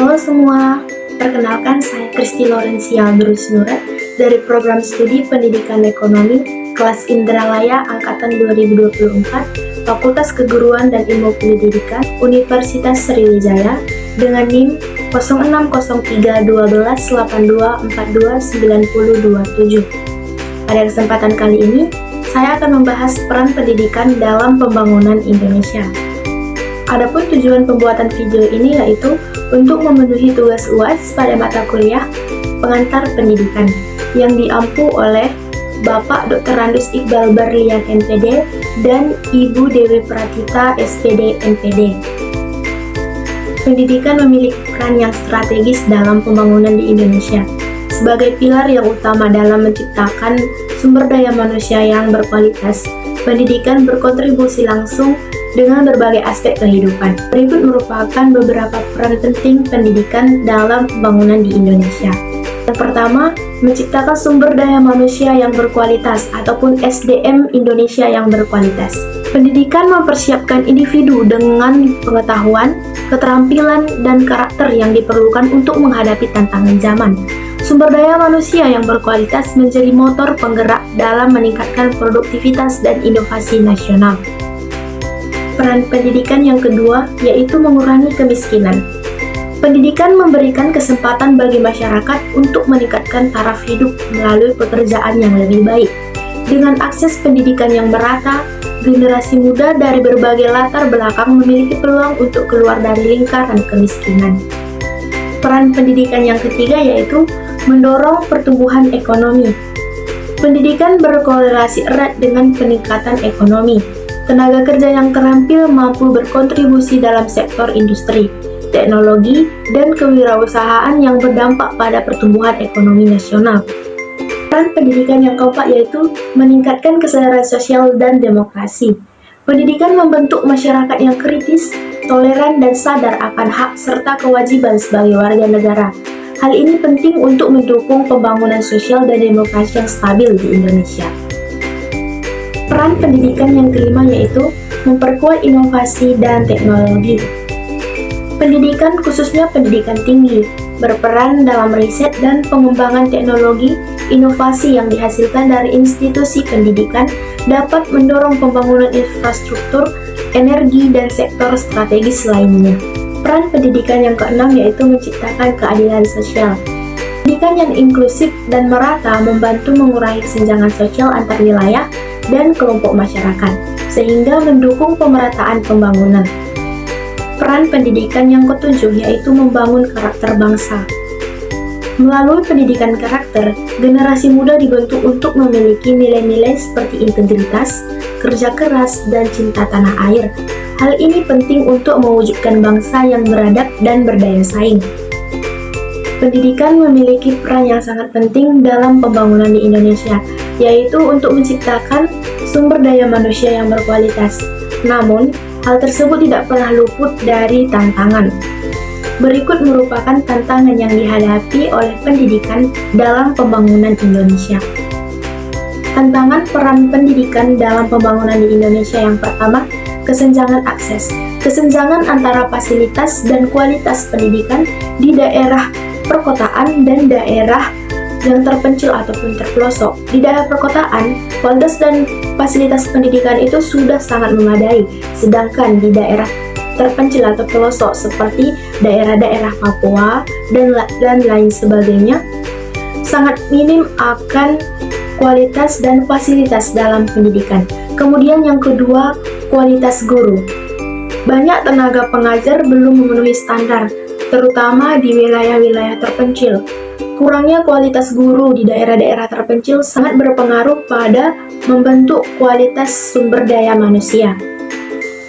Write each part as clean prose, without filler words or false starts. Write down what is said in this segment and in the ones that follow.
Halo semua, perkenalkan saya Kristi Laurencia Berusnurat dari Program Studi Pendidikan Ekonomi kelas Indralaya Angkatan 2024 Fakultas Keguruan dan Ilmu Pendidikan Universitas Sriwijaya dengan NIM 06131282429027. Pada kesempatan kali ini, saya akan membahas peran pendidikan dalam pembangunan Indonesia. Adapun tujuan pembuatan video ini yaitu untuk memenuhi tugas UAS pada mata kuliah pengantar pendidikan yang diampu oleh Bapak Dr. Randus Iqbal Barlian MPD dan Ibu Dewi Pratita SPD MPD. Pendidikan memiliki peran yang strategis dalam pembangunan di Indonesia sebagai pilar yang utama dalam menciptakan sumber daya manusia yang berkualitas. Pendidikan berkontribusi langsung dengan berbagai aspek kehidupan. Berikut merupakan beberapa peran penting pendidikan dalam pembangunan di Indonesia. Yang pertama, menciptakan sumber daya manusia yang berkualitas ataupun SDM Indonesia yang berkualitas. Pendidikan mempersiapkan individu dengan pengetahuan, keterampilan, dan karakter yang diperlukan untuk menghadapi tantangan zaman. Sumber daya manusia yang berkualitas menjadi motor penggerak dalam meningkatkan produktivitas dan inovasi nasional. Peran pendidikan yang kedua yaitu mengurangi kemiskinan. Pendidikan memberikan kesempatan bagi masyarakat untuk meningkatkan taraf hidup melalui pekerjaan yang lebih baik. Dengan akses pendidikan yang merata, generasi muda dari berbagai latar belakang memiliki peluang untuk keluar dari lingkaran kemiskinan. Peran pendidikan yang ketiga yaitu mendorong pertumbuhan ekonomi. Pendidikan berkorelasi erat dengan peningkatan ekonomi. Tenaga kerja yang terampil mampu berkontribusi dalam sektor industri, teknologi, dan kewirausahaan yang berdampak pada pertumbuhan ekonomi nasional. Peran pendidikan yang keempat yaitu meningkatkan kesadaran sosial dan demokrasi. Pendidikan membentuk masyarakat yang kritis, toleran, dan sadar akan hak serta kewajiban sebagai warga negara. Hal ini penting untuk mendukung pembangunan sosial dan demokrasi yang stabil di Indonesia. Peran pendidikan yang kelima yaitu memperkuat inovasi dan teknologi. Pendidikan, khususnya pendidikan tinggi, berperan dalam riset dan pengembangan teknologi. Inovasi yang dihasilkan dari institusi pendidikan dapat mendorong pembangunan infrastruktur, energi, dan sektor strategis lainnya. Peran pendidikan yang keenam yaitu menciptakan keadilan sosial. Pendidikan yang inklusif dan merata membantu mengurangi kesenjangan sosial antar wilayah dan kelompok masyarakat, sehingga mendukung pemerataan pembangunan. Peran pendidikan yang ketujuh yaitu membangun karakter bangsa. Melalui pendidikan karakter, generasi muda dibentuk untuk memiliki nilai-nilai seperti integritas, kerja keras, dan cinta tanah air. Hal ini penting untuk mewujudkan bangsa yang beradab dan berdaya saing. Pendidikan memiliki peran yang sangat penting dalam pembangunan di Indonesia, yaitu untuk menciptakan sumber daya manusia yang berkualitas. Namun, hal tersebut tidak pernah luput dari tantangan. Berikut merupakan tantangan yang dihadapi oleh pendidikan dalam pembangunan Indonesia. Tantangan peran pendidikan dalam pembangunan di Indonesia yang pertama, kesenjangan akses. Kesenjangan antara fasilitas dan kualitas pendidikan di daerah perkotaan dan daerah yang terpencil ataupun terpelosok. Di daerah perkotaan, kualitas dan fasilitas pendidikan itu sudah sangat memadai, sedangkan di daerah terpencil atau pelosok seperti daerah-daerah Papua dan lain sebagainya, sangat minim akan kualitas dan fasilitas dalam pendidikan. Kemudian yang kedua, kualitas guru. Banyak tenaga pengajar belum memenuhi standar, terutama di wilayah-wilayah terpencil. Kurangnya kualitas guru di daerah-daerah terpencil sangat berpengaruh pada membentuk kualitas sumber daya manusia.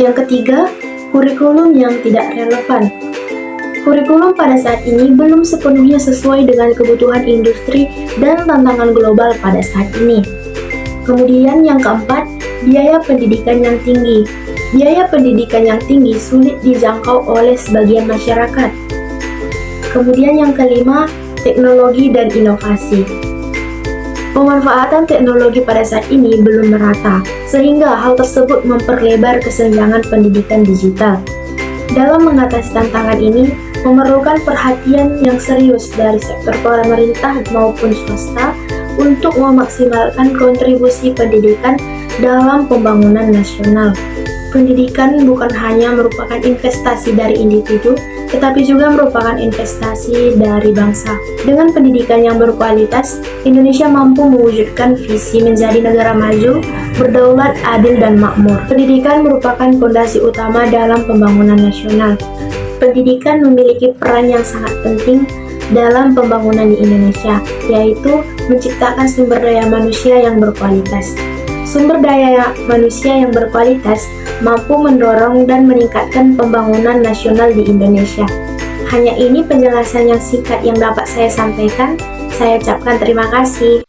Yang ketiga, kurikulum yang tidak relevan. Kurikulum pada saat ini belum sepenuhnya sesuai dengan kebutuhan industri dan tantangan global pada saat ini. Kemudian yang keempat, biaya pendidikan yang tinggi. Biaya pendidikan yang tinggi sulit dijangkau oleh sebagian masyarakat. Kemudian yang kelima, teknologi dan inovasi. Pemanfaatan teknologi pada saat ini belum merata, sehingga hal tersebut memperlebar kesenjangan pendidikan digital. Dalam mengatasi tantangan ini, memerlukan perhatian yang serius dari sektor pemerintah maupun swasta untuk memaksimalkan kontribusi pendidikan dalam pembangunan nasional. Pendidikan bukan hanya merupakan investasi dari individu, tetapi juga merupakan investasi dari bangsa. Dengan pendidikan yang berkualitas, Indonesia mampu mewujudkan visi menjadi negara maju, berdaulat, adil, dan makmur. Pendidikan merupakan fondasi utama dalam pembangunan nasional. Pendidikan memiliki peran yang sangat penting dalam pembangunan di Indonesia, yaitu menciptakan sumber daya manusia yang berkualitas. Sumber daya manusia yang berkualitas mampu mendorong dan meningkatkan pembangunan nasional di Indonesia. Hanya ini penjelasan yang singkat yang dapat saya sampaikan. Saya ucapkan terima kasih.